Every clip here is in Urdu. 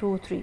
2 3।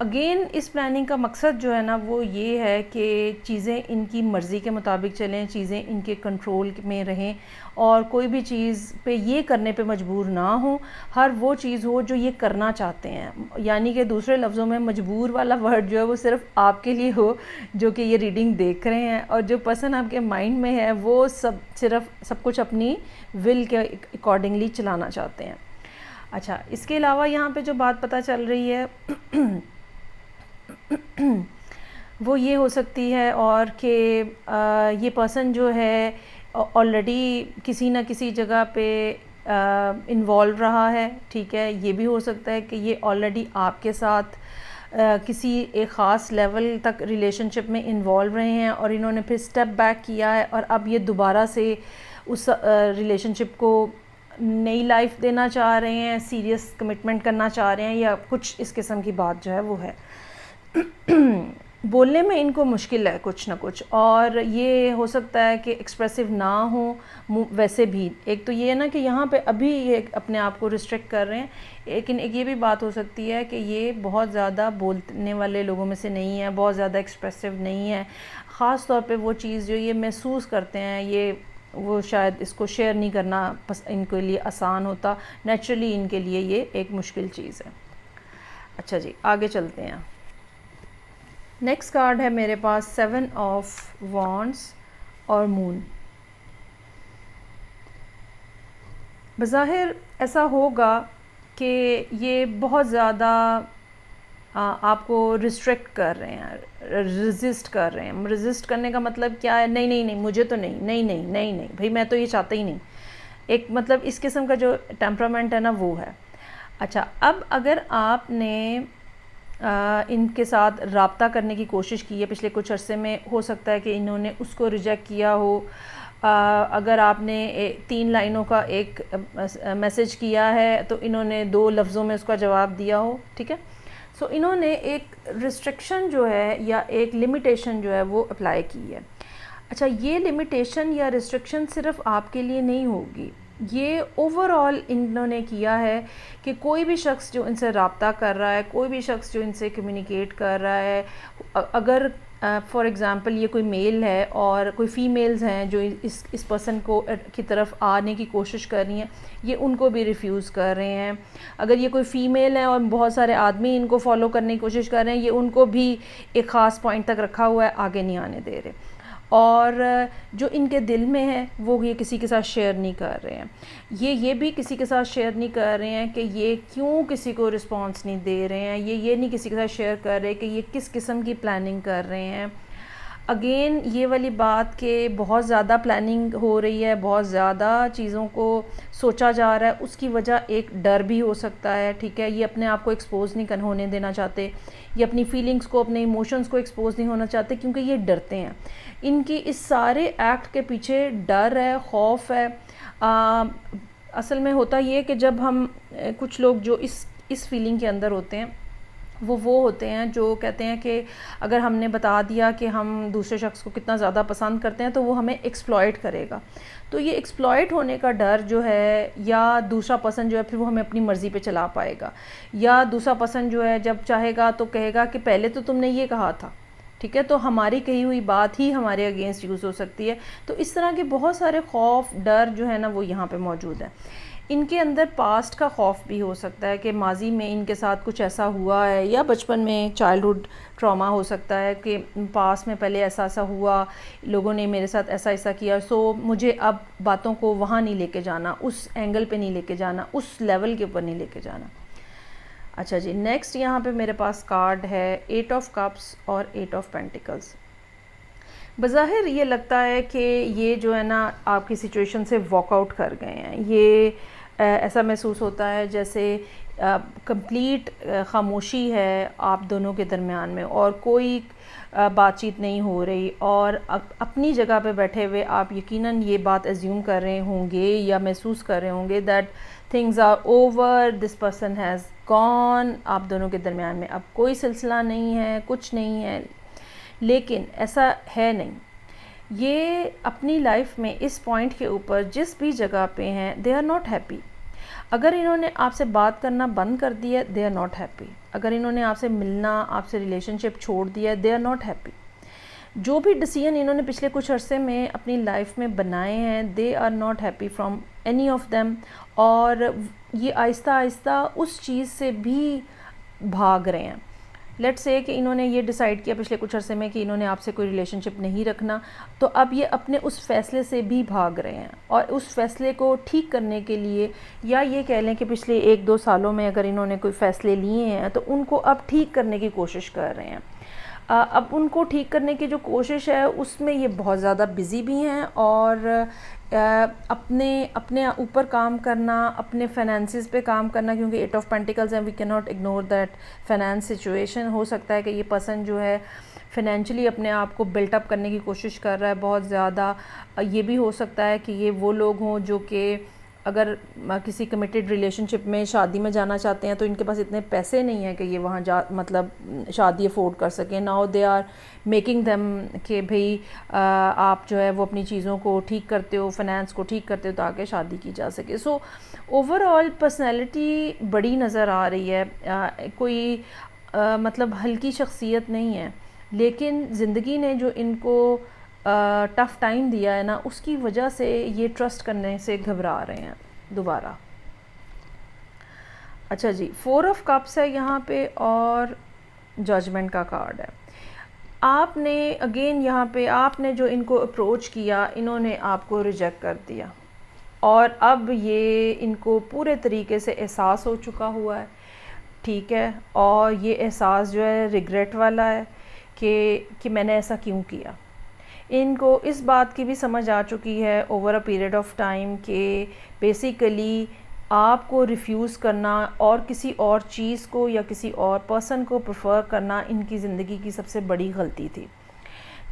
اگین اس پلاننگ کا مقصد جو ہے نا وہ یہ ہے کہ چیزیں ان کی مرضی کے مطابق چلیں، چیزیں ان کے کنٹرول میں رہیں، اور کوئی بھی چیز پہ یہ کرنے پہ مجبور نہ ہوں، ہر وہ چیز ہو جو یہ کرنا چاہتے ہیں. یعنی کہ دوسرے لفظوں میں مجبور والا ورڈ جو ہے وہ صرف آپ کے لیے ہو جو کہ یہ ریڈنگ دیکھ رہے ہیں، اور جو پرسن آپ کے مائنڈ میں ہے وہ سب کچھ اپنی ول کے اکارڈنگلی چلانا چاہتے ہیں. اچھا، اس کے علاوہ یہاں پہ جو بات پتہ چل رہی ہے وہ یہ ہو سکتی ہے اور کہ یہ پرسن جو ہے آلریڈی کسی نہ کسی جگہ پہ انوالو رہا ہے. ٹھیک ہے، یہ بھی ہو سکتا ہے کہ یہ آلریڈی آپ کے ساتھ کسی ایک خاص لیول تک ریلیشن شپ میں انوالو رہے ہیں، اور انہوں نے پھر اسٹیپ بیک کیا ہے، اور اب یہ دوبارہ سے اس ریلیشن شپ کو نئی لائف دینا چاہ رہے ہیں، سیریس کمٹمنٹ کرنا چاہ رہے ہیں، یا کچھ اس قسم کی بات جو ہے وہ ہے. بولنے میں ان کو مشکل ہے کچھ نہ کچھ، اور یہ ہو سکتا ہے کہ ایکسپریسو نہ ہوں ویسے بھی. ایک تو یہ ہے نا کہ یہاں پہ ابھی یہ اپنے آپ کو ریسٹرکٹ کر رہے ہیں، لیکن ایک یہ بھی بات ہو سکتی ہے کہ یہ بہت زیادہ بولنے والے لوگوں میں سے نہیں ہے، بہت زیادہ ایکسپریسو نہیں ہے. خاص طور پہ وہ چیز جو یہ محسوس کرتے ہیں وہ شاید اس کو شیئر نہیں کرنا ان کے لیے آسان ہوتا. نیچرلی ان کے لیے یہ ایک مشکل چیز ہے. اچھا جی، آگے چلتے ہیں. نیکسٹ کارڈ ہے میرے پاس 7 آف وانڈس اور مون. بظاہر ایسا ہوگا کہ یہ بہت زیادہ آپ کو ریسٹرکٹ کر رہے ہیں، ریزسٹ کر رہے ہیں. ریزسٹ کرنے کا مطلب کیا ہے؟ نہیں مجھے تو نہیں بھائی، میں تو یہ چاہتا ہی نہیں. ایک مطلب اس قسم کا جو ٹیمپرامنٹ ہے نا وہ ہے. اچھا، اب اگر آپ نے ان کے ساتھ رابطہ کرنے کی کوشش کی ہے پچھلے کچھ عرصے میں، ہو سکتا ہے کہ انہوں نے اس کو ریجیکٹ کیا ہو. اگر آپ نے 3 لائنوں کا ایک میسج کیا ہے تو انہوں نے 2 لفظوں میں اس کا جواب دیا ہو. ٹھیک ہے، سو انہوں نے ایک ریسٹرکشن جو ہے یا ایک لمیٹیشن جو ہے وہ اپلائی کی ہے. اچھا، یہ لمیٹیشن یا ریسٹرکشن صرف آپ کے لیے نہیں ہوگی، یہ اوور آل انہوں نے کیا ہے کہ کوئی بھی شخص جو ان سے رابطہ کر رہا ہے، کوئی بھی شخص جو ان سے کمیونیکیٹ کر رہا ہے، اگر فار ایگزامپل یہ کوئی میل ہے اور کوئی فیمیلز ہیں جو اس پرسن کو کی طرف آنے کی کوشش کر رہی ہیں، یہ ان کو بھی ریفیوز کر رہے ہیں. اگر یہ کوئی فیمیل ہے اور بہت سارے آدمی ان کو فالو کرنے کی کوشش کر رہے ہیں، یہ ان کو بھی ایک خاص پوائنٹ تک رکھا ہوا ہے، آگے نہیں آنے دے رہے. اور جو ان کے دل میں ہے وہ یہ کسی کے ساتھ شیئر نہیں کر رہے ہیں. یہ بھی کسی کے ساتھ شیئر نہیں کر رہے ہیں کہ یہ کیوں کسی کو رسپانس نہیں دے رہے ہیں. یہ نہیں کسی کے ساتھ شیئر کر رہے کہ یہ کس قسم کی پلاننگ کر رہے ہیں. اگین یہ والی بات کہ بہت زیادہ پلاننگ ہو رہی ہے، بہت زیادہ چیزوں کو سوچا جا رہا ہے، اس کی وجہ ایک ڈر بھی ہو سکتا ہے. ٹھیک ہے، یہ اپنے آپ کو ایکسپوز نہیں ہونے دینا چاہتے، یہ اپنی فیلنگز کو، اپنے ایموشنز کو ایکسپوز نہیں ہونا چاہتے، کیونکہ یہ ڈرتے ہیں. ان کی اس سارے ایکٹ کے پیچھے ڈر ہے، خوف ہے. اصل میں ہوتا یہ کہ جب ہم کچھ لوگ جو اس فیلنگ کے اندر ہوتے ہیں وہ ہوتے ہیں جو کہتے ہیں کہ اگر ہم نے بتا دیا کہ ہم دوسرے شخص کو کتنا زیادہ پسند کرتے ہیں تو وہ ہمیں ایکسپلائٹ کرے گا. تو یہ ایکسپلائٹ ہونے کا ڈر جو ہے، یا دوسرا پرسن جو ہے پھر وہ ہمیں اپنی مرضی پہ چلا پائے گا، یا دوسرا پرسن جو ہے جب چاہے گا تو کہے گا کہ پہلے تو تم نے یہ کہا تھا. ٹھیک ہے، تو ہماری کہی ہوئی بات ہی ہمارے اگینسٹ یوز ہو سکتی ہے. تو اس طرح کے بہت سارے خوف، ڈر جو ہے نا وہ یہاں پہ موجود ہے. ان کے اندر پاسٹ کا خوف بھی ہو سکتا ہے کہ ماضی میں ان کے ساتھ کچھ ایسا ہوا ہے، یا بچپن میں چائلڈہڈ ٹراما ہو سکتا ہے کہ پاس میں پہلے ایسا ہوا، لوگوں نے میرے ساتھ ایسا کیا، سو مجھے اب باتوں کو وہاں نہیں لے کے جانا، اس اینگل پہ نہیں لے کے جانا، اس لیول کے اوپر نہیں لے کے جانا. اچھا جی، نیکسٹ یہاں پہ میرے پاس کارڈ ہے 8 آف کپس اور 8 آف پینٹیکلز. بظاہر یہ لگتا ہے کہ یہ جو ہے نا آپ کی سچویشن سے واک آؤٹ کر گئے ہیں. یہ ایسا محسوس ہوتا ہے جیسے کمپلیٹ خاموشی ہے آپ دونوں کے درمیان میں، اور کوئی بات چیت نہیں ہو رہی، اور اپنی جگہ پہ بیٹھے ہوئے آپ یقیناً یہ بات ایزیوم کر رہے ہوں گے یا محسوس کر رہے ہوں گے that things are over, this person has gone. آپ دونوں کے درمیان میں اب کوئی سلسلہ نہیں ہے، کچھ نہیں ہے. لیکن ایسا ہے نہیں. یہ اپنی لائف میں اس پوائنٹ کے اوپر جس بھی جگہ پہ ہیں دے آر ناٹ ہیپی. اگر انہوں نے آپ سے بات کرنا بند کر دیا دے آر ناٹ ہیپی. اگر انہوں نے آپ سے ملنا، آپ سے ریلیشن شپ چھوڑ دیا دے آر ناٹ ہیپی. جو بھی ڈیسیژن انہوں نے پچھلے کچھ عرصے میں اپنی لائف میں بنائے ہیں they are not happy from any of them. اور یہ آہستہ آہستہ اس چیز سے بھی بھاگ رہے ہیں. لیٹ سے کہ انہوں نے یہ ڈیسائیڈ کیا پچھلے کچھ عرصے میں کہ انہوں نے آپ سے کوئی ریلیشن شپ نہیں رکھنا، تو اب یہ اپنے اس فیصلے سے بھی بھاگ رہے ہیں. اور اس فیصلے کو ٹھیک کرنے کے لیے، یا یہ کہہ لیں کہ پچھلے 1-2 سالوں میں اگر انہوں نے کوئی فیصلے لیے ہیں تو ان کو اب ٹھیک کرنے کی کوشش کر رہے ہیں. اب ان کو ٹھیک کرنے کی جو کوشش ہے اس میں یہ بہت زیادہ بزی بھی ہیں، اور اپنے اوپر کام کرنا، اپنے فائنینسز پہ کام کرنا، کیونکہ 8 آف پینٹیکلز ہیں. وی کی not ignore that finance situation. ہو سکتا ہے کہ یہ پرسن جو ہے فائنینشلی اپنے آپ کو بلٹ اپ کرنے کی کوشش کر رہا ہے بہت زیادہ. یہ بھی ہو سکتا ہے کہ یہ وہ لوگ ہوں جو کہ اگر کسی کمیٹڈ ریلیشن شپ میں شادی میں جانا چاہتے ہیں تو ان کے پاس اتنے پیسے نہیں ہیں کہ یہ وہاں مطلب شادی افورڈ کر سکیں. Now they are making them کہ بھئی آپ جو ہے وہ اپنی چیزوں کو ٹھیک کرتے ہو، فائنینس کو ٹھیک کرتے ہو تاکہ شادی کی جا سکے. سو اوور آل پرسنالٹی بڑی نظر آ رہی ہے، کوئی مطلب ہلکی شخصیت نہیں ہے، لیکن زندگی نے جو ان کو ٹف ٹائم دیا ہے نا، اس کی وجہ سے یہ ٹرسٹ کرنے سے گھبرا رہے ہیں دوبارہ. اچھا جی، 4 آف کپس ہے یہاں پہ اور ججمنٹ کا کارڈ ہے. آپ نے اگین یہاں پہ آپ نے جو ان کو اپروچ کیا انہوں نے آپ کو ریجیکٹ کر دیا، اور اب یہ ان کو پورے طریقے سے احساس ہو چکا ہوا ہے. ٹھیک ہے، اور یہ احساس جو ہے ریگریٹ والا ہے کہ میں نے ایسا کیوں کیا. ان کو اس بات کی بھی سمجھ آ چکی ہے over a period of time کہ بیسیکلی آپ کو ریفیوز کرنا اور کسی اور چیز کو یا کسی اور پرسن کو پریفر کرنا ان کی زندگی کی سب سے بڑی غلطی تھی.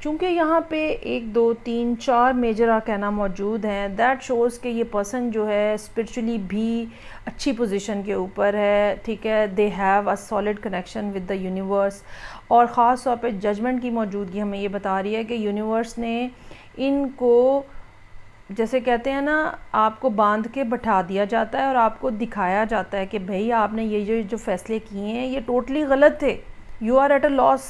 چونکہ یہاں پہ 1 2 3 4 میجر آرکینا موجود ہیں، دیٹ شوز کہ یہ پرسن جو ہے اسپرچولی بھی اچھی پوزیشن کے اوپر ہے. ٹھیک ہے، they have a solid connection with the universe. اور خاص طور پہ ججمنٹ کی موجودگی ہمیں یہ بتا رہی ہے کہ یونیورس نے ان کو جیسے کہتے ہیں نا، آپ کو باندھ کے بٹھا دیا جاتا ہے اور آپ کو دکھایا جاتا ہے کہ بھئی آپ نے یہ جو فیصلے کیے ہیں یہ ٹوٹلی غلط تھے، یو آر ایٹ اے لاس.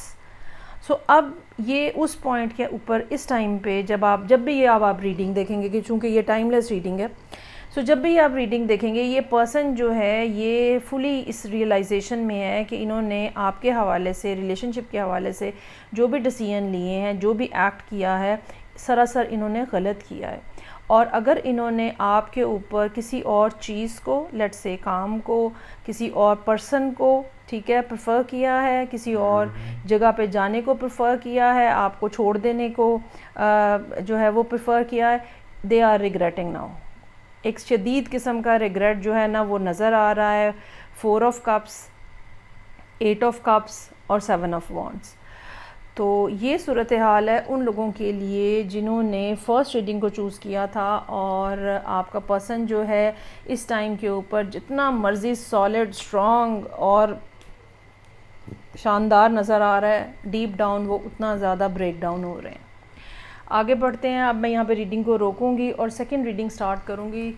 سو اب یہ اس پوائنٹ کے اوپر اس ٹائم پہ جب بھی یہ آپ ریڈنگ دیکھیں گے، کہ چونکہ یہ ٹائم لیس ریڈنگ ہے، سو جب بھی آپ ریڈنگ دیکھیں گے یہ پرسن جو ہے یہ فلی اس ریئلائزیشن میں ہے کہ انہوں نے آپ کے حوالے سے، ریلیشن شپ کے حوالے سے جو بھی ڈیسیژن لیے ہیں، جو بھی ایکٹ کیا ہے، سراسر انہوں نے غلط کیا ہے. اور اگر انہوں نے آپ کے اوپر کسی اور چیز کو، لیٹ سے کام کو، کسی اور پرسن کو، ٹھیک ہے، پریفر کیا ہے، کسی اور جگہ پہ جانے کو پریفر کیا ہے، آپ کو چھوڑ دینے کو جو ہے وہ پریفر کیا ہے، دے آر ریگریٹنگ ناؤ. ایک شدید قسم کا ریگریٹ جو ہے نا وہ نظر آ رہا ہے. 4 آف کپس، 8 آف کپس اور 7 آف وانڈس. تو یہ صورتحال ہے ان لوگوں کے لیے جنہوں نے فرسٹ ریڈنگ کو چوز کیا تھا. اور آپ کا پرسن جو ہے اس ٹائم کے اوپر جتنا مرضی سالڈ، اسٹرانگ اور شاندار نظر آ رہا ہے، ڈیپ ڈاؤن وہ اتنا زیادہ بریک ڈاؤن ہو رہے ہیں. آگے بڑھتے ہیں. اب میں یہاں پہ ریڈنگ کو روکوں گی اور سیکنڈ ریڈنگ سٹارٹ کروں گی.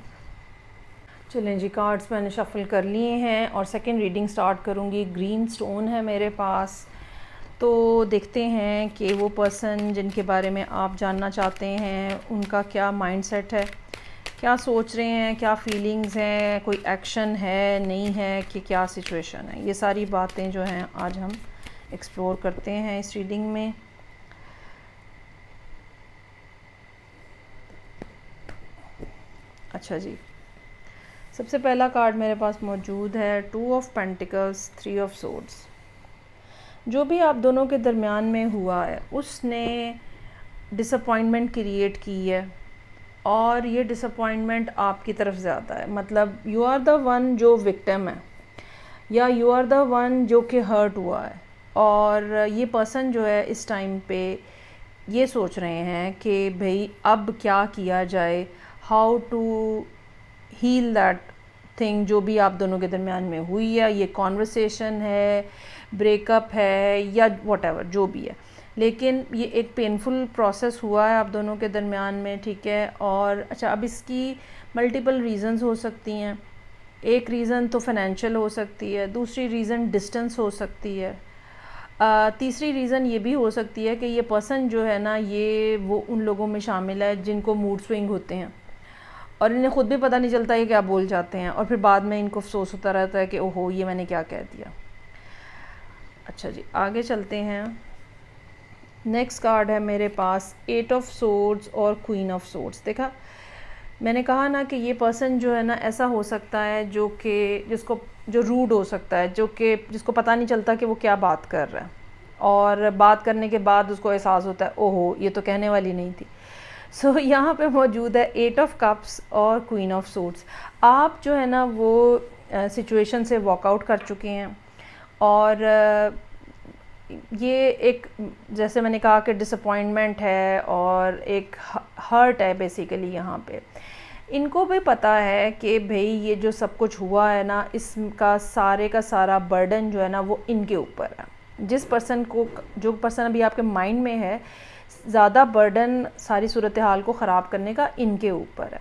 چلیں جی، کارڈز میں نے شفل کر لیے ہیں اور سیکنڈ ریڈنگ سٹارٹ کروں گی. گرین سٹون ہے میرے پاس. تو دیکھتے ہیں کہ وہ پرسن جن کے بارے میں آپ جاننا چاہتے ہیں ان کا کیا مائنڈ سیٹ ہے، کیا سوچ رہے ہیں، کیا فیلنگز ہیں، کوئی ایکشن ہے نہیں ہے، کہ کیا سچویشن ہے. یہ ساری باتیں جو ہیں آج ہم ایکسپلور کرتے ہیں اس ریڈنگ میں. اچھا جی، سب سے پہلا کارڈ میرے پاس موجود ہے 2 آف پینٹیکلز، 3 آف سورڈز. جو بھی آپ دونوں کے درمیان میں ہوا ہے اس نے ڈس اپوائنٹمنٹ کریٹ کی ہے، اور یہ ڈس اپوائنٹمنٹ آپ کی طرف زیادہ ہے. مطلب یو آر دا ون جو وکٹم ہے، یا یو آر دا ون جو کہ ہرٹ ہوا ہے. اور یہ پرسن جو ہے اس ٹائم پہ یہ سوچ رہے ہیں کہ بھئی اب کیا کیا جائے، how to heal that thing جو بھی آپ دونوں کے درمیان میں ہوئی ہے. یہ کانورسیشن ہے، بریک اپ ہے، یا واٹ ایور جو بھی ہے، لیکن یہ ایک پینفل پروسیس ہوا ہے آپ دونوں کے درمیان میں. ٹھیک ہے، اور اچھا اب اس کی ملٹیپل ریزنز ہو سکتی ہیں. ایک ریزن تو فائنینشیل ہو سکتی ہے، دوسری ریزن ڈسٹنس ہو سکتی ہے، تیسری ریزن یہ بھی ہو سکتی ہے کہ یہ پرسن جو ہے نا یہ وہ ان لوگوں میں شامل ہے جن کو موڈ سوئنگ ہوتے ہیں اور انہیں خود بھی پتہ نہیں چلتا یہ کیا بول جاتے ہیں، اور پھر بعد میں ان کو افسوس ہوتا رہتا ہے کہ اوہو یہ میں نے کیا کہہ دیا۔ اچھا جی آگے چلتے ہیں۔ نیکسٹ کارڈ ہے میرے پاس 8 آف سورڈز اور کوئین آف سورڈز۔ دیکھا میں نے کہا نا کہ یہ پرسن جو ہے نا ایسا ہو سکتا ہے جو روڈ ہو سکتا ہے، جس کو پتہ نہیں چلتا کہ وہ کیا بات کر رہا ہے، اور بات کرنے کے بعد اس کو احساس ہوتا ہے اوہو یہ تو کہنے والی نہیں تھی۔ سو یہاں پہ موجود ہے 8 آف کپس اور کوئین آف سورڈز۔ آپ جو ہے نا وہ سچویشن سے واک آؤٹ کر چکے ہیں، اور یہ ایک جیسے میں نے کہا کہ ڈس اپوائنٹمنٹ ہے اور ایک ہرٹ ہے بیسیکلی یہاں پہ۔ ان کو بھی پتہ ہے کہ بھئی یہ جو سب کچھ ہوا ہے نا اس کا سارا برڈن جو ہے نا وہ ان کے اوپر ہے۔ جو پرسن ابھی آپ کے مائنڈ میں ہے زیادہ برڈن ساری صورتحال کو خراب کرنے کا ان کے اوپر ہے۔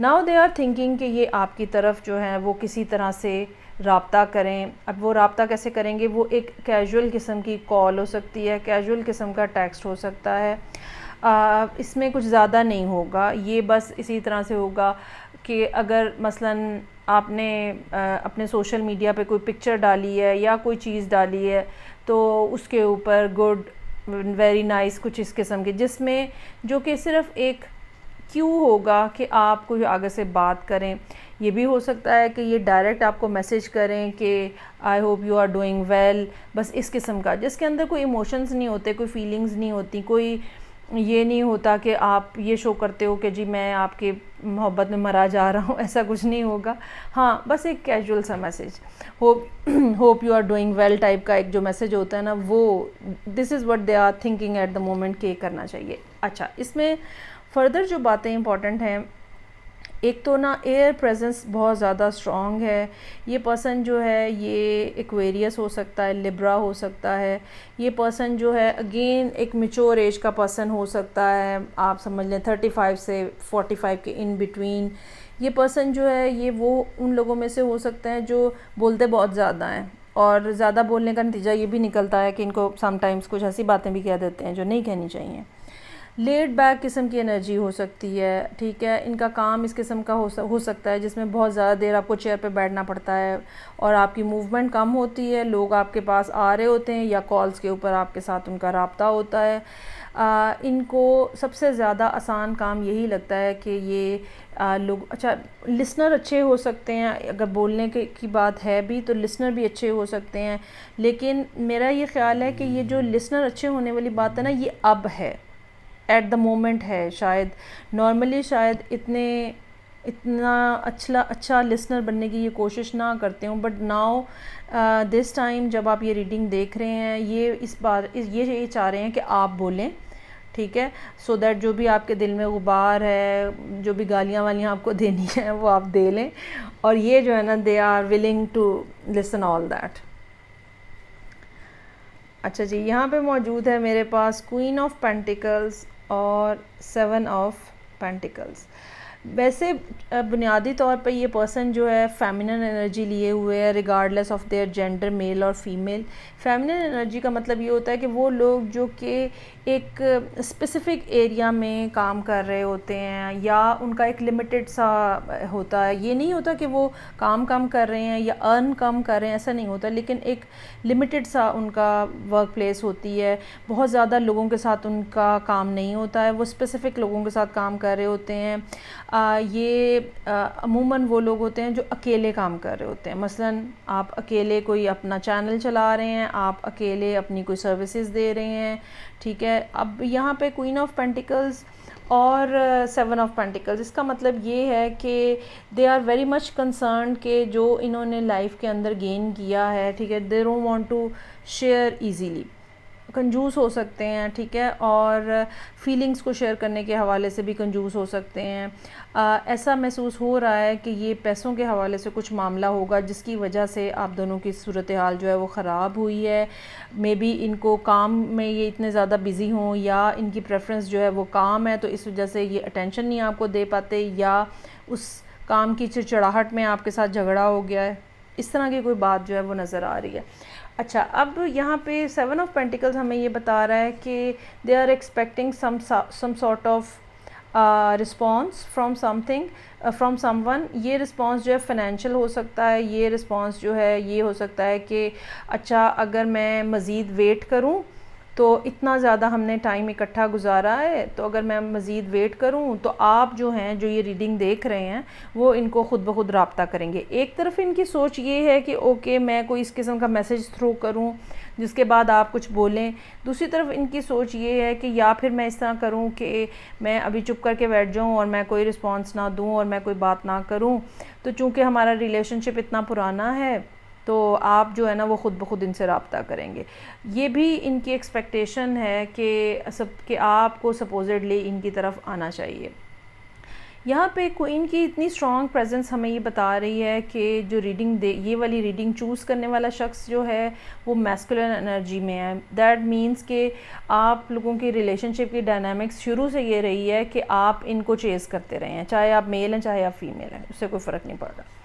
ناؤ دے آر تھنکنگ کہ یہ آپ کی طرف جو ہے وہ کسی طرح سے رابطہ کریں۔ اب وہ رابطہ کیسے کریں گے؟ وہ ایک کیجول قسم کی کال ہو سکتی ہے، کیجول قسم کا ٹیکسٹ ہو سکتا ہے، اس میں کچھ زیادہ نہیں ہوگا۔ یہ بس اسی طرح سے ہوگا کہ اگر مثلاً آپ نے اپنے سوشل میڈیا پہ کوئی پکچر ڈالی ہے یا کوئی چیز ڈالی ہے تو اس کے اوپر گڈ ویری نائس کچھ اس قسم کے، جس میں جو کہ صرف ایک کیوں ہوگا کہ آپ کوئی آگے سے بات کریں۔ یہ بھی ہو سکتا ہے کہ یہ ڈائریکٹ آپ کو میسیج کریں کہ I hope you are doing well, بس اس قسم کا جس کے اندر کوئی ایموشنز نہیں ہوتے، کوئی فیلنگز نہیں ہوتی، کوئی یہ نہیں ہوتا کہ آپ یہ شو کرتے ہو کہ جی میں آپ کی محبت میں مرا جا رہا ہوں، ایسا کچھ نہیں ہوگا۔ ہاں بس ایک کیجول سا message, hope you are doing well type کا ایک جو میسیج ہوتا ہے نا وہ this is what they are thinking at the moment کہ کرنا چاہیے۔ اچھا اس میں فردر جو باتیں امپورٹنٹ ہیں، ایک تو نا ایئر پریزنس بہت زیادہ اسٹرانگ ہے۔ یہ پرسن جو ہے یہ ایکویریس ہو سکتا ہے، لبرا ہو سکتا ہے۔ یہ پرسن جو ہے اگین ایک میچور ایج کا پرسن ہو سکتا ہے، آپ سمجھ لیں 35 سے 45 کے ان بٹوین۔ یہ پرسن جو ہے یہ وہ ان لوگوں میں سے ہو سکتا ہے جو بولتے بہت زیادہ ہیں، اور زیادہ بولنے کا نتیجہ یہ بھی نکلتا ہے کہ ان کو سم ٹائمز کچھ ایسی باتیں بھی کہہ دیتے ہیں جو نہیں کہنی چاہیے۔ لیڈ بیک قسم کی انرجی ہو سکتی ہے، ٹھیک ہے۔ ان کا کام اس قسم کا ہو سکتا ہے جس میں بہت زیادہ دیر آپ کو چیئر پہ بیٹھنا پڑتا ہے اور آپ کی موومنٹ کم ہوتی ہے، لوگ آپ کے پاس آ رہے ہوتے ہیں یا کالز کے اوپر آپ کے ساتھ ان کا رابطہ ہوتا ہے۔ ان کو سب سے زیادہ آسان کام یہی لگتا ہے کہ یہ لوگ اچھا لسنر اچھے ہو سکتے ہیں، اگر بولنے کی بات ہے بھی تو لسنر بھی اچھے ہو سکتے ہیں، لیکن میرا یہ خیال ہے کہ یہ جو لسنر اچھے ہونے والی بات ہے نا یہ اب ہے، ایٹ دا مومنٹ ہے۔ شاید نارملی شاید اتنا اچھا لسنر بننے کی یہ کوشش نہ کرتے ہوں، بٹ ناؤ دس ٹائم جب آپ یہ ریڈنگ دیکھ رہے ہیں یہ چاہ رہے ہیں کہ آپ بولیں، ٹھیک ہے، سو دیٹ جو بھی آپ کے دل میں غبار ہے، جو بھی گالیاں والیاں آپ کو دینی ہیں وہ آپ دے لیں، اور یہ جو ہے نا they are willing to listen all that. اچھا جی یہاں پہ موجود ہے میرے پاس کوئین آف پینٹیکلز اور 7 آف پینٹیکلز۔ ویسے بنیادی طور پہ یہ پرسن جو ہے فیمنن انرجی لیے ہوئے ہے، ریگارڈلیس آف دیئر جینڈر، میل اور فیمیل۔ فیمنن انرجی کا مطلب یہ ہوتا ہے کہ وہ لوگ جو کہ ایک اسپیسیفک ایریا میں کام کر رہے ہوتے ہیں یا ان کا ایک لمیٹڈ سا ہوتا ہے، یہ نہیں ہوتا کہ وہ کام کم کر رہے ہیں یا ارن کم کر رہے ہیں، ایسا نہیں ہوتا، لیکن ایک لمیٹڈ سا ان کا ورک پلیس ہوتی ہے، بہت زیادہ لوگوں کے ساتھ ان کا کام نہیں ہوتا ہے، وہ اسپیسیفک لوگوں کے ساتھ کام کر رہے ہوتے ہیں۔ یہ عموماً وہ لوگ ہوتے ہیں جو اکیلے کام کر رہے ہوتے ہیں، مثلاً آپ اکیلے کوئی اپنا چینل چلا رہے ہیں، آپ اکیلے اپنی کوئی سروسز دے رہے ہیں، ٹھیک ہے۔ اب یہاں پہ کوئین آف پینٹیکلز اور 7 آف پینٹیکلز، اس کا مطلب یہ ہے کہ they are very much concerned کہ جو انہوں نے لائف کے اندر گین کیا ہے، ٹھیک ہے، they don't want to share easily, کنجوس ہو سکتے ہیں، ٹھیک ہے، اور فیلنگز کو شیئر کرنے کے حوالے سے بھی کنجوس ہو سکتے ہیں۔ ایسا محسوس ہو رہا ہے کہ یہ پیسوں کے حوالے سے کچھ معاملہ ہوگا جس کی وجہ سے آپ دونوں کی صورتحال جو ہے وہ خراب ہوئی ہے۔ مے بی ان کو کام میں یہ اتنے زیادہ بزی ہوں یا ان کی پریفرنس جو ہے وہ کام ہے، تو اس وجہ سے یہ اٹینشن نہیں آپ کو دے پاتے، یا اس کام کی چڑچڑاہٹ میں آپ کے ساتھ جھگڑا ہو گیا ہے، اس طرح کی کوئی بات جو ہے وہ نظر آ رہی ہے۔ اچھا، اب یہاں پہ 7 آف پینٹیکلز ہمیں یہ بتا رہا ہے کہ they are expecting some sort of response from something from someone. یہ رسپانس جو ہے فائنینشیل ہو سکتا ہے، یہ رسپانس جو ہے یہ ہو سکتا ہے کہ اچھا اگر میں مزید ویٹ کروں تو اتنا زیادہ ہم نے ٹائم اکٹھا گزارا ہے، تو اگر میں مزید ویٹ کروں تو آپ جو ہیں جو یہ ریڈنگ دیکھ رہے ہیں وہ ان کو خود بخود رابطہ کریں گے۔ ایک طرف ان کی سوچ یہ ہے کہ اوکے میں کوئی اس قسم کا میسج تھرو کروں جس کے بعد آپ کچھ بولیں، دوسری طرف ان کی سوچ یہ ہے کہ یا پھر میں اس طرح کروں کہ میں ابھی چپ کر کے بیٹھ جاؤں اور میں کوئی رسپانس نہ دوں اور میں کوئی بات نہ کروں، تو چونکہ ہمارا ریلیشن شپ اتنا پرانا ہے تو آپ جو ہے نا وہ خود بخود ان سے رابطہ کریں گے۔ یہ بھی ان کی ایکسپیکٹیشن ہے کہ آپ کو سپوزڈلی ان کی طرف آنا چاہیے۔ یہاں پہ کوئن کی اتنی اسٹرانگ پریزنس ہمیں یہ بتا رہی ہے کہ جو یہ والی ریڈنگ چوز کرنے والا شخص جو ہے وہ میسکولن انرجی میں ہے۔ دیٹ مینس کہ آپ لوگوں کی ریلیشن شپ کی ڈائنامکس شروع سے یہ رہی ہے کہ آپ ان کو چیز کرتے رہے ہیں، چاہے آپ میل ہیں چاہے آپ فیمیل ہیں، اس سے کوئی فرق نہیں پڑ رہا۔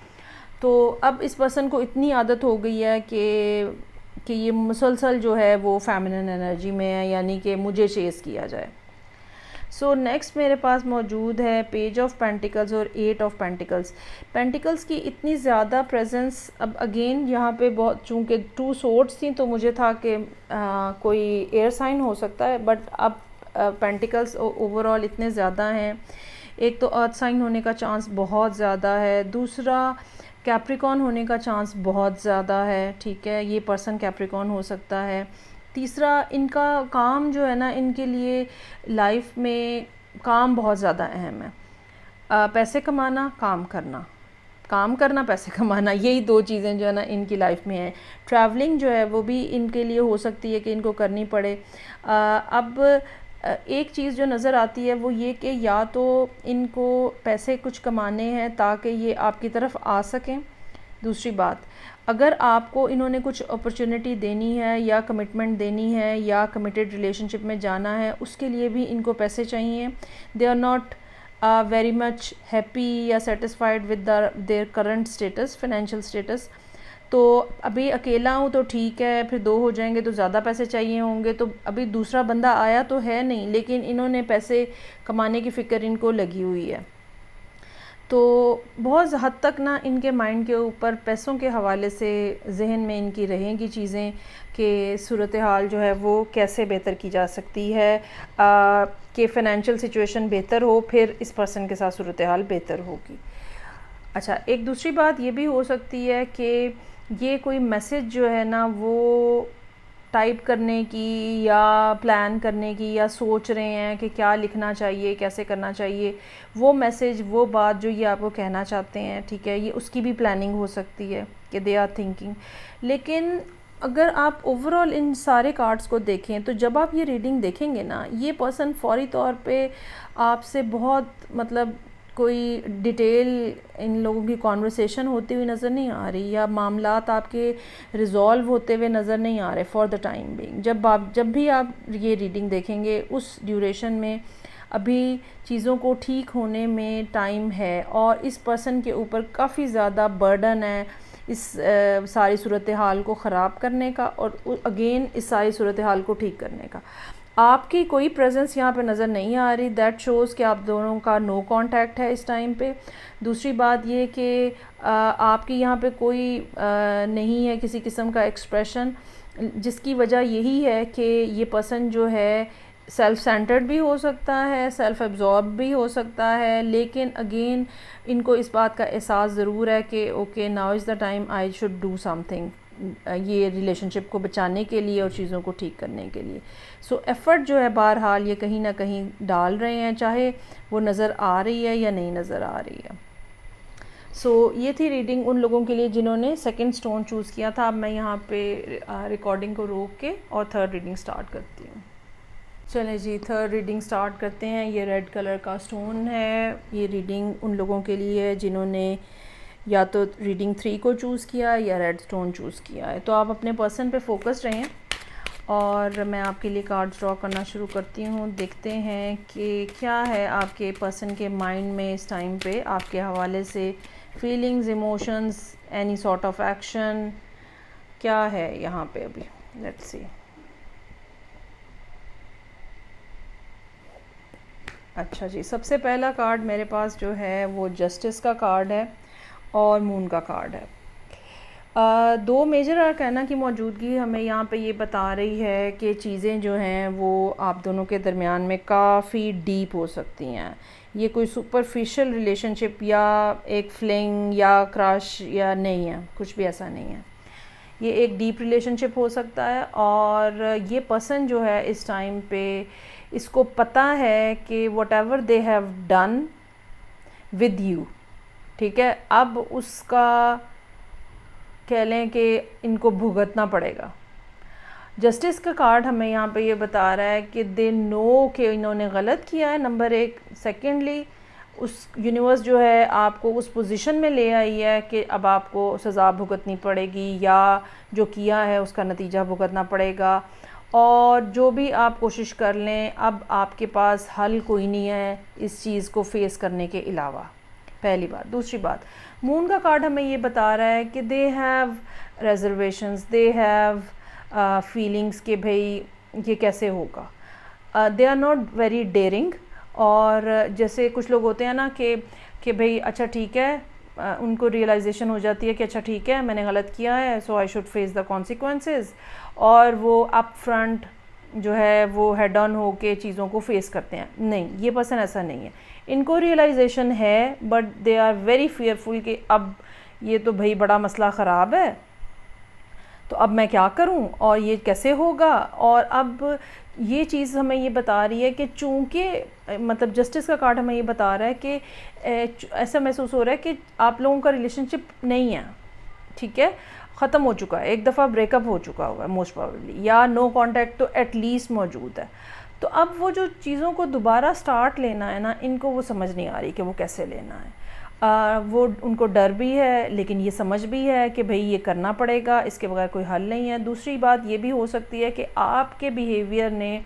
تو اب اس پرسن کو اتنی عادت ہو گئی ہے کہ یہ مسلسل جو ہے وہ فیمنن انرجی میں ہے، یعنی کہ مجھے چیز کیا جائے۔ سو نیکسٹ میرے پاس موجود ہے پیج آف پینٹیکلز اور 8 آف پینٹیکلز۔ پینٹیکلز کی اتنی زیادہ پریزنس، اب اگین یہاں پہ بہت چونکہ 2 سورڈز تھیں تو مجھے تھا کہ کوئی ایئر سائن ہو سکتا ہے، بٹ اب پینٹیکلز اوور آل اتنے زیادہ ہیں۔ ایک تو ارتھ سائن ہونے کا چانس بہت زیادہ ہے، دوسرا کیپریکون ہونے کا چانس بہت زیادہ ہے، ٹھیک ہے، یہ پرسن کیپریکون ہو سکتا ہے۔ تیسرا ان کا کام جو ہے نا، ان کے لیے لائف میں کام بہت زیادہ اہم ہے۔ پیسے کمانا، کام کرنا پیسے کمانا، یہی 2 چیزیں جو ہے نا ان کی لائف میں ہیں۔ ٹریولنگ جو ہے وہ بھی ان کے لیے ہو سکتی ہے کہ ان کو کرنی پڑے۔ اب ایک چیز جو نظر آتی ہے وہ یہ کہ یا تو ان کو پیسے کچھ کمانے ہیں تاکہ یہ آپ کی طرف آ سکیں، دوسری بات اگر آپ کو انہوں نے کچھ اپرچونٹی دینی ہے یا کمٹمنٹ دینی ہے یا کمیٹڈ ریلیشن شپ میں جانا ہے، اس کے لیے بھی ان کو پیسے چاہیے۔ They are not very much happy یا satisfied with their current status, financial status. تو ابھی اکیلا ہوں تو ٹھیک ہے، پھر 2 ہو جائیں گے تو زیادہ پیسے چاہیے ہوں گے، تو ابھی دوسرا بندہ آیا تو ہے نہیں، لیکن انہوں نے پیسے کمانے کی فکر ان کو لگی ہوئی ہے۔ تو بہت حد تک نا ان کے مائنڈ کے اوپر پیسوں کے حوالے سے ذہن میں ان کی رہیں گی چیزیں کہ صورتحال جو ہے وہ کیسے بہتر کی جا سکتی ہے، کہ فائنینشیل سچویشن بہتر ہو، پھر اس پرسن کے ساتھ صورتحال بہتر ہوگی۔ اچھا، ایک دوسری بات یہ بھی ہو سکتی ہے کہ یہ کوئی میسج جو ہے نا وہ ٹائپ کرنے کی یا پلان کرنے کی یا سوچ رہے ہیں کہ کیا لکھنا چاہیے، کیسے کرنا چاہیے، وہ میسج، وہ بات جو یہ آپ کو کہنا چاہتے ہیں، ٹھیک ہے، یہ اس کی بھی پلاننگ ہو سکتی ہے کہ دے آر تھنکنگ۔ لیکن اگر آپ اوور آل ان سارے کارڈز کو دیکھیں تو جب آپ یہ ریڈنگ دیکھیں گے نا، یہ پرسن فوری طور پہ آپ سے بہت مطلب کوئی ڈیٹیل ان لوگوں کی کانورسیشن ہوتی ہوئی نظر نہیں آ رہی، یا معاملات آپ کے ریزالو ہوتے ہوئے نظر نہیں آ رہے فار دا ٹائم بینگ۔ جب بھی آپ یہ ریڈنگ دیکھیں گے اس ڈیوریشن میں ابھی چیزوں کو ٹھیک ہونے میں ٹائم ہے، اور اس پرسن کے اوپر کافی زیادہ برڈن ہے اس ساری صورتحال کو خراب کرنے کا، اور اگین اس ساری صورتحال کو ٹھیک کرنے کا۔ آپ کی کوئی پریزنس یہاں پہ نظر نہیں آ رہی، دیٹ شوز کہ آپ دونوں کا نو کانٹیکٹ ہے اس ٹائم پہ۔ دوسری بات یہ کہ آپ کی یہاں پہ کوئی نہیں ہے کسی قسم کا ایکسپریشن، جس کی وجہ یہی ہے کہ یہ پرسن جو ہے سیلف سینٹرڈ بھی ہو سکتا ہے، سیلف ایبزارب بھی ہو سکتا ہے، لیکن اگین ان کو اس بات کا احساس ضرور ہے کہ okay now is the time I should do some thing, یہ ریلیشن شپ کو بچانے کے لیے اور چیزوں کو ٹھیک کرنے کے لیے۔ سو ایفرٹ جو ہے بہرحال یہ کہیں نہ کہیں ڈال رہے ہیں، چاہے وہ نظر آ رہی ہے یا نہیں نظر آ رہی ہے۔ سو یہ تھی ریڈنگ ان لوگوں کے لیے جنہوں نے سیکنڈ سٹون چوز کیا تھا۔ اب میں یہاں پہ ریکارڈنگ کو روک کے اور تھرڈ ریڈنگ سٹارٹ کرتی ہوں۔ چلیں جی، تھرڈ ریڈنگ سٹارٹ کرتے ہیں۔ یہ ریڈ کلر کا سٹون ہے، یہ ریڈنگ ان لوگوں کے لیے ہے جنہوں نے یا تو ریڈنگ 3 کو چوز کیا یا ریڈ سٹون چوز کیا ہے۔ تو آپ اپنے پرسن پہ فوکس رہیں اور میں آپ کے لیے کارڈز ڈرا کرنا شروع کرتی ہوں. دیکھتے ہیں کہ کیا ہے آپ کے پرسن کے مائنڈ میں اس ٹائم پہ آپ کے حوالے سے feelings, emotions, any sort of action کیا ہے یہاں پہ ابھی. Let's see. اچھا جی, سب سے پہلا کارڈ میرے پاس جو ہے وہ جسٹس کا کارڈ ہے اور مون کا کارڈ ہے. دو میجر ارکانہ کی موجودگی ہمیں یہاں پہ یہ بتا رہی ہے کہ چیزیں جو ہیں وہ آپ دونوں کے درمیان میں کافی ڈیپ ہو سکتی ہیں. یہ کوئی سپرفیشل ریلیشن شپ یا ایک فلنگ یا کرش یا نہیں ہے, کچھ بھی ایسا نہیں ہے. یہ ایک ڈیپ ریلیشن شپ ہو سکتا ہے, اور یہ پرسن جو ہے اس ٹائم پہ اس کو پتہ ہے کہ what ever they have done with you, ٹھیک ہے, اب اس کا کہہ لیں کہ ان کو بھگتنا پڑے گا. جسٹس کا کارڈ ہمیں یہاں پہ یہ بتا رہا ہے کہ دے نو کہ انہوں نے غلط کیا ہے, نمبر ایک. سیکنڈلی اس یونیورس جو ہے آپ کو اس پوزیشن میں لے آئی ہے کہ اب آپ کو سزا بھگتنی پڑے گی, یا جو کیا ہے اس کا نتیجہ بھگتنا پڑے گا. اور جو بھی آپ کوشش کر لیں اب آپ کے پاس حل کوئی نہیں ہے اس چیز کو فیس کرنے کے علاوہ, پہلی بات. دوسری بات, مون کا کارڈ ہمیں یہ بتا رہا ہے کہ they have reservations, they have feelings کہ بھئی یہ کیسے ہوگا. دے آر ناٹ ویری ڈیئرنگ, اور جیسے کچھ لوگ ہوتے ہیں نا کہ بھئی اچھا ٹھیک ہے, ان کو ریئلائزیشن ہو جاتی ہے کہ اچھا ٹھیک ہے میں نے غلط کیا ہے, so I should face the consequences, اور وہ اپ فرنٹ جو ہے وہ ہیڈ آن ہو کے چیزوں کو فیس کرتے ہیں. نہیں, یہ پرسن ایسا نہیں ہے. ان کو ریئلائزیشن ہے but they are very fearful کہ اب یہ تو بھئی بڑا مسئلہ خراب ہے, تو اب میں کیا کروں اور یہ کیسے ہوگا. اور اب یہ چیز ہمیں یہ بتا رہی ہے کہ چونکہ مطلب جسٹس کا کارڈ ہمیں یہ بتا رہا ہے کہ ایسا محسوس ہو رہا ہے کہ آپ لوگوں کا ریلیشن شپ نہیں ہے, ٹھیک ہے, ختم ہو چکا ہے, ایک دفعہ بریک اپ ہو چکا ہوا ہے موسٹ پروبیبلی, یا نو کانٹیکٹ تو ایٹ لیسٹ موجود ہے. تو اب وہ جو چیزوں کو دوبارہ سٹارٹ لینا ہے نا, ان کو وہ سمجھ نہیں آ رہی کہ وہ کیسے لینا ہے. وہ ان کو ڈر بھی ہے لیکن یہ سمجھ بھی ہے کہ بھئی یہ کرنا پڑے گا, اس کے بغیر کوئی حل نہیں ہے. دوسری بات یہ بھی ہو سکتی ہے کہ آپ کے بیہیویئر نے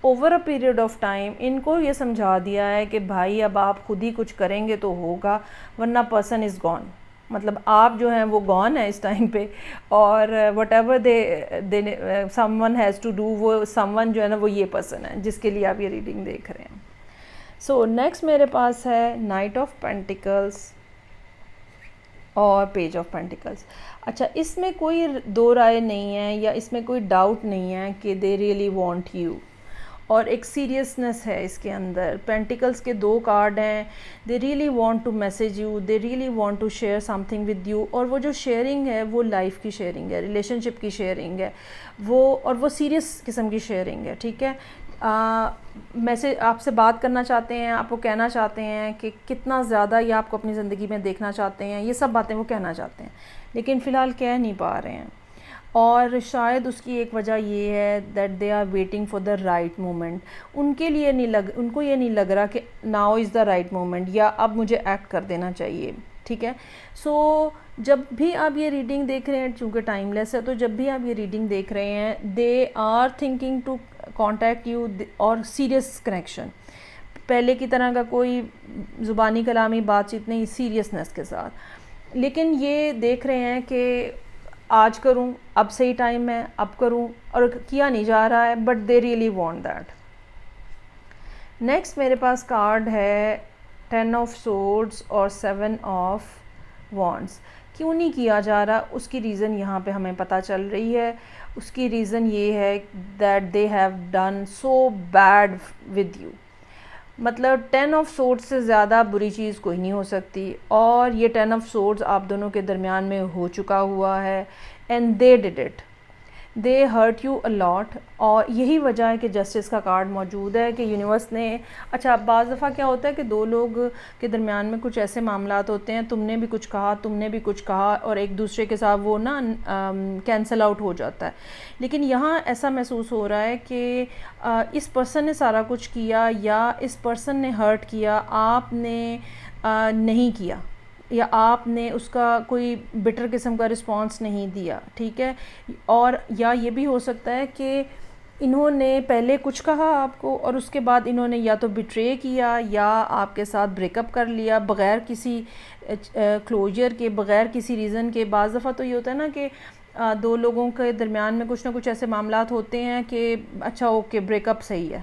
over a period of time ان کو یہ سمجھا دیا ہے کہ بھائی اب آپ خود ہی کچھ کریں گے تو ہوگا, ورنہ پرسن از گون. مطلب آپ جو ہیں وہ گون ہیں اس ٹائم پہ, اور whatever they someone has to do, وہ سم ون جو ہے نا وہ یہ پرسن ہے جس کے لیے آپ یہ ریڈنگ دیکھ رہے ہیں. سو نیکسٹ میرے پاس ہے نائٹ آف پینٹیکلس اور پیج آف پینٹیکلس. اچھا, اس میں کوئی دو رائے نہیں ہے یا اس میں کوئی ڈاؤٹ نہیں ہے کہ دے ریئلی وانٹ یو, اور ایک سیریسنس ہے اس کے اندر. پینٹیکلس کے دو کارڈ ہیں, they really want to message you, they really want to share something with you. اور وہ جو شیئرنگ ہے وہ لائف کی شیئرنگ ہے, ریلیشن شپ کی شیئرنگ ہے وہ, اور وہ سیریس قسم کی شیئرنگ ہے, ٹھیک ہے. میسیج آپ سے بات کرنا چاہتے ہیں, آپ کو کہنا چاہتے ہیں کہ کتنا زیادہ یہ آپ کو اپنی زندگی میں دیکھنا چاہتے ہیں, یہ سب باتیں وہ کہنا چاہتے ہیں لیکن فی الحال کہہ نہیں پا رہے ہیں. اور شاید اس کی ایک وجہ یہ ہے that they are waiting for the right moment. ان کے لیے ان کو یہ نہیں لگ رہا کہ now is the right moment, یا اب مجھے ایکٹ کر دینا چاہیے, ٹھیک ہے. سو جب بھی آپ یہ ریڈنگ دیکھ رہے ہیں, چونکہ ٹائم لیس ہے, تو جب بھی آپ یہ ریڈنگ دیکھ رہے ہیں they are thinking to contact you, اور سیریس کنیکشن, پہلے کی طرح کا کوئی زبانی کلامی بات چیت نہیں, سیریسنس کے ساتھ. لیکن یہ دیکھ رہے ہیں کہ آج کروں, اب صحیح ٹائم ہے, اب کروں, اور کیا نہیں جا رہا ہے, but they really want that. Next میرے پاس کارڈ ہے 10 آف سورڈز اور 7 آف وانڈز. کیوں نہیں کیا جا رہا, اس کی ریزن یہاں پہ ہمیں پتہ چل رہی ہے. اس کی ریزن یہ ہے that they have done so bad with you. مطلب 10 آف سورڈز سے زیادہ بری چیز کوئی نہیں ہو سکتی, اور یہ 10 آف سورڈز آپ دونوں کے درمیان میں ہو چکا ہوا ہے, and they did it, they hurt you a lot. اور یہی وجہ ہے کہ جسٹس کا کارڈ موجود ہے کہ یونیورس نے, اچھا بعض دفعہ کیا ہوتا ہے کہ دو لوگ کے درمیان میں کچھ ایسے معاملات ہوتے ہیں, تم نے بھی کچھ کہا, تم نے بھی کچھ کہا, اور ایک دوسرے کے ساتھ وہ نا کینسل آؤٹ ہو جاتا ہے. لیکن یہاں ایسا محسوس ہو رہا ہے کہ اس پرسن نے سارا کچھ کیا, یا اس پرسن نے ہرٹ کیا, آپ نے نہیں کیا, یا آپ نے اس کا کوئی بٹر قسم کا رسپانس نہیں دیا, ٹھیک ہے. اور یا یہ بھی ہو سکتا ہے کہ انہوں نے پہلے کچھ کہا آپ کو اور اس کے بعد انہوں نے یا تو بٹرے کیا یا آپ کے ساتھ بریک اپ کر لیا بغیر کسی کلوجر کے، بغیر کسی ریزن کے. بعض دفعہ تو یہ ہوتا ہے نا کہ دو لوگوں کے درمیان میں کچھ نہ کچھ ایسے معاملات ہوتے ہیں کہ اچھا اوکے بریک اپ صحیح ہے،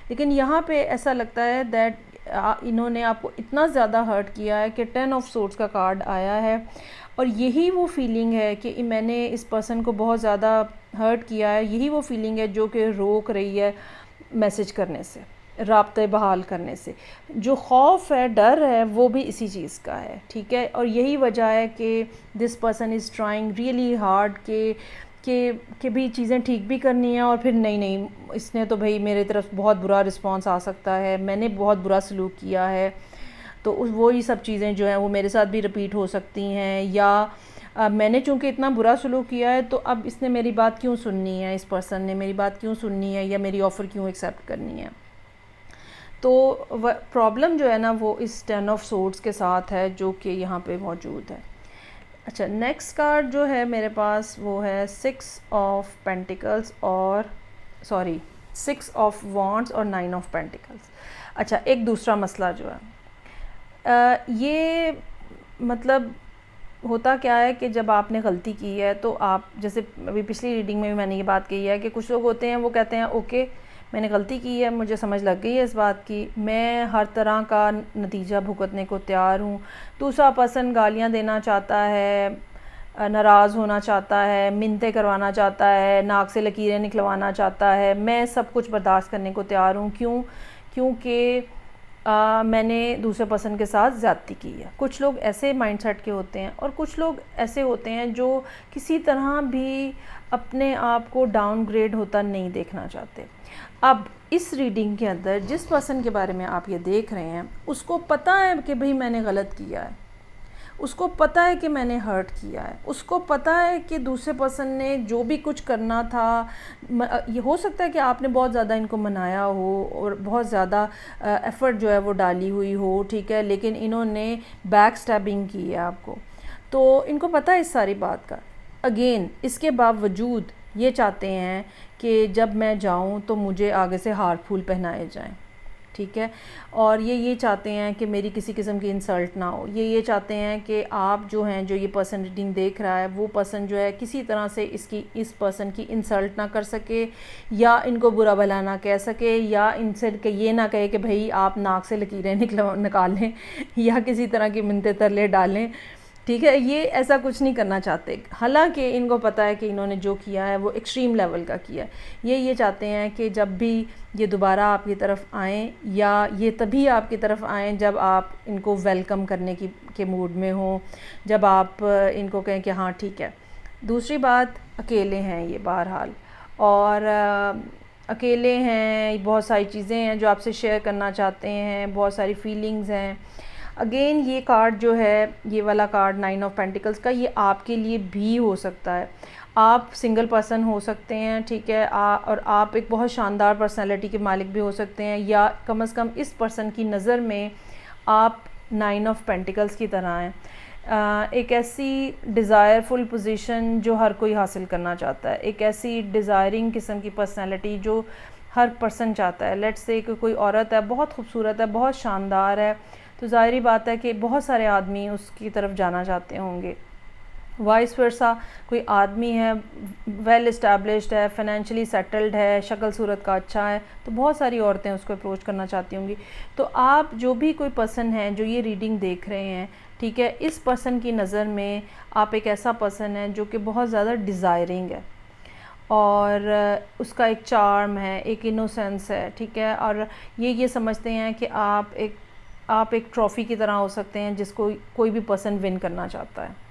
لیکن یہاں پہ ایسا لگتا ہے دیٹ انہوں نے آپ کو اتنا زیادہ ہرٹ کیا ہے کہ 10 آف سورڈز کا کارڈ آیا ہے، اور یہی وہ فیلنگ ہے کہ میں نے اس پرسن کو بہت زیادہ ہرٹ کیا ہے. یہی وہ فیلنگ ہے جو کہ روک رہی ہے میسج کرنے سے، رابطے بحال کرنے سے. جو خوف ہے، ڈر ہے، وہ بھی اسی چیز کا ہے. ٹھیک ہے، اور یہی وجہ ہے کہ this person is trying really hard کہ بھی چیزیں ٹھیک بھی کرنی ہیں، اور پھر نہیں اس نے تو بھئی میرے طرف بہت برا رسپانس آ سکتا ہے، میں نے بہت برا سلوک کیا ہے، تو وہی سب چیزیں جو ہیں وہ میرے ساتھ بھی رپیٹ ہو سکتی ہیں، یا میں نے چونکہ اتنا برا سلوک کیا ہے تو اب اس نے میری بات کیوں سننی ہے، اس پرسن نے میری بات کیوں سننی ہے یا میری آفر کیوں ایکسیپٹ کرنی ہے. تو پرابلم جو ہے نا وہ اس 10 آف سورڈز کے ساتھ ہے جو کہ یہاں پہ موجود ہے. اچھا، نیکسٹ کارڈ جو ہے میرے پاس وہ ہے 6 آف پینٹیکلز اور 6 آف وانڈز اور 9 آف پینٹیکلز. اچھا، ایک دوسرا مسئلہ جو ہے یہ مطلب ہوتا کیا ہے کہ جب آپ نے غلطی کی ہے تو آپ، جیسے ابھی پچھلی ریڈنگ میں بھی میں نے یہ بات کہی ہے کہ کچھ لوگ ہوتے ہیں وہ کہتے ہیں اوکے میں نے غلطی کی ہے، مجھے سمجھ لگ گئی ہے اس بات کی، میں ہر طرح کا نتیجہ بھگتنے کو تیار ہوں. دوسرا پرسن گالیاں دینا چاہتا ہے، ناراض ہونا چاہتا ہے، منتیں کروانا چاہتا ہے، ناک سے لکیریں نکلوانا چاہتا ہے، میں سب کچھ برداشت کرنے کو تیار ہوں. کیونکہ میں نے دوسرے پرسن کے ساتھ زیادتی کی ہے. کچھ لوگ ایسے مائنڈ سیٹ کے ہوتے ہیں، اور کچھ لوگ ایسے ہوتے ہیں جو کسی طرح بھی اپنے آپ کو ڈاؤن گریڈ ہوتا نہیں دیکھنا چاہتے. اب اس ریڈنگ کے اندر جس پرسن کے بارے میں آپ یہ دیکھ رہے ہیں اس کو پتہ ہے کہ بھئی میں نے غلط کیا ہے، اس کو پتہ ہے کہ میں نے ہرٹ کیا ہے، اس کو پتہ ہے کہ دوسرے پرسن نے جو بھی کچھ کرنا تھا، یہ ہو سکتا ہے کہ آپ نے بہت زیادہ ان کو منایا ہو اور بہت زیادہ ایفرٹ جو ہے وہ ڈالی ہوئی ہو، ٹھیک ہے، لیکن انہوں نے بیک سٹیبنگ کی ہے آپ کو، تو ان کو پتہ ہے اس ساری بات کا. اگین اس کے باوجود یہ چاہتے ہیں کہ جب میں جاؤں تو مجھے آگے سے ہار پھول پہنائے جائیں، ٹھیک ہے، اور یہ چاہتے ہیں کہ میری کسی قسم کی انسلٹ نہ ہو. یہ چاہتے ہیں کہ آپ جو ہیں، جو یہ پرسن ریڈنگ دیکھ رہا ہے، وہ پرسن جو ہے کسی طرح سے اس پرسن کی انسلٹ نہ کر سکے، یا ان کو برا بھلا نہ کہہ سکے، یا ان سے کہ یہ نہ کہے کہ بھئی آپ ناک سے لکیریں نکالیں یا کسی طرح کی منتے ترلے ڈالیں. ٹھیک ہے، یہ ایسا کچھ نہیں کرنا چاہتے، حالانکہ ان کو پتہ ہے کہ انہوں نے جو کیا ہے وہ ایکسٹریم لیول کا کیا ہے. یہ چاہتے ہیں کہ جب بھی یہ دوبارہ آپ کی طرف آئیں، یا یہ تبھی آپ کی طرف آئیں جب آپ ان کو ویلکم کرنے کے موڈ میں ہوں، جب آپ ان کو کہیں کہ ہاں ٹھیک ہے. دوسری بات، اکیلے ہیں یہ بہرحال، اور اکیلے ہیں، بہت ساری چیزیں ہیں جو آپ سے شیئر کرنا چاہتے ہیں، بہت ساری فیلنگز ہیں. اگین یہ کارڈ جو ہے، یہ والا کارڈ 9 آف پینٹیکلز کا، یہ آپ کے لیے بھی ہو سکتا ہے. آپ سنگل پرسن ہو سکتے ہیں، ٹھیک ہے، اور آپ ایک بہت شاندار پرسنالٹی کے مالک بھی ہو سکتے ہیں، یا کم از کم اس پرسن کی نظر میں آپ 9 آف پینٹیکلز کی طرح ہیں. ایک ایسی ڈیزائر فل پوزیشن جو ہر کوئی حاصل کرنا چاہتا ہے، ایک ایسی ڈیزائرنگ قسم کی پرسنالٹی جو ہر پرسن چاہتا ہے. لیٹس سے کہ کوئی عورت ہے، بہت خوبصورت ہے، بہت شاندار ہے، تو ظاہری بات ہے کہ بہت سارے آدمی اس کی طرف جانا چاہتے ہوں گے. وائس ورسا، کوئی آدمی ہے ویل اسٹیبلشڈ ہے، فائنینشلی سیٹلڈ ہے، شکل صورت کا اچھا ہے، تو بہت ساری عورتیں اس کو اپروچ کرنا چاہتی ہوں گی. تو آپ جو بھی کوئی پرسن ہیں جو یہ ریڈنگ دیکھ رہے ہیں، ٹھیک ہے، اس پرسن کی نظر میں آپ ایک ایسا پرسن ہے جو کہ بہت زیادہ ڈیزائرنگ ہے، اور اس کا ایک چارم ہے، ایک انوسینس ہے، ٹھیک ہے، اور یہ سمجھتے ہیں کہ آپ ایک ٹرافی کی طرح ہو سکتے ہیں جس کو کوئی بھی پرسن ون کرنا چاہتا ہے.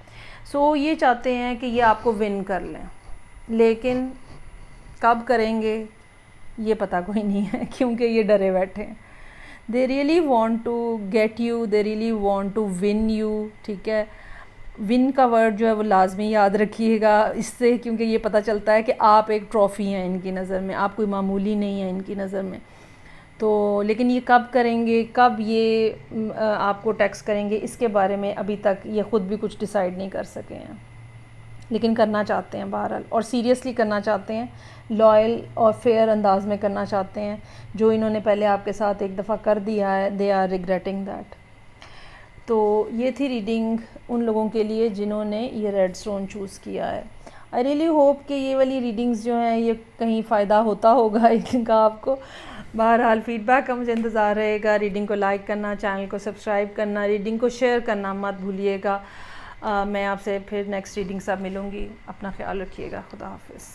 سو یہ چاہتے ہیں کہ یہ آپ کو ون کر لیں، لیکن کب کریں گے یہ پتہ کوئی نہیں ہے، کیونکہ یہ ڈرے بیٹھے ہیں. They really want to get you, they really want to win you, ٹھیک ہے. ون کا ورڈ جو ہے وہ لازمی یاد رکھیے گا اس سے، کیونکہ یہ پتہ چلتا ہے کہ آپ ایک ٹرافی ہیں ان کی نظر میں، آپ کوئی معمولی نہیں ہیں ان کی نظر میں. تو لیکن یہ کب کریں گے، کب یہ آپ کو ٹیکسٹ کریں گے، اس کے بارے میں ابھی تک یہ خود بھی کچھ ڈیسائیڈ نہیں کر سکے ہیں. لیکن کرنا چاہتے ہیں بہرحال، اور سیریسلی کرنا چاہتے ہیں، لائل اور فیئر انداز میں کرنا چاہتے ہیں. جو انہوں نے پہلے آپ کے ساتھ ایک دفعہ کر دیا ہے، دے آر ریگریٹنگ دیٹ. تو یہ تھی ریڈنگ ان لوگوں کے لیے جنہوں نے یہ ریڈ سٹون چوز کیا ہے. آئی ریئلی ہوپ کہ یہ والی ریڈنگز جو ہیں یہ کہیں فائدہ ہوتا ہوگا ان کا آپ کو. بہرحال فیڈ بیک کا مجھے انتظار رہے گا. ریڈنگ کو لائک کرنا، چینل کو سبسکرائب کرنا، ریڈنگ کو شیئر کرنا مت بھولیے گا. میں آپ سے پھر نیکسٹ ریڈنگ سب ملوں گی. اپنا خیال رکھیے گا. خدا حافظ.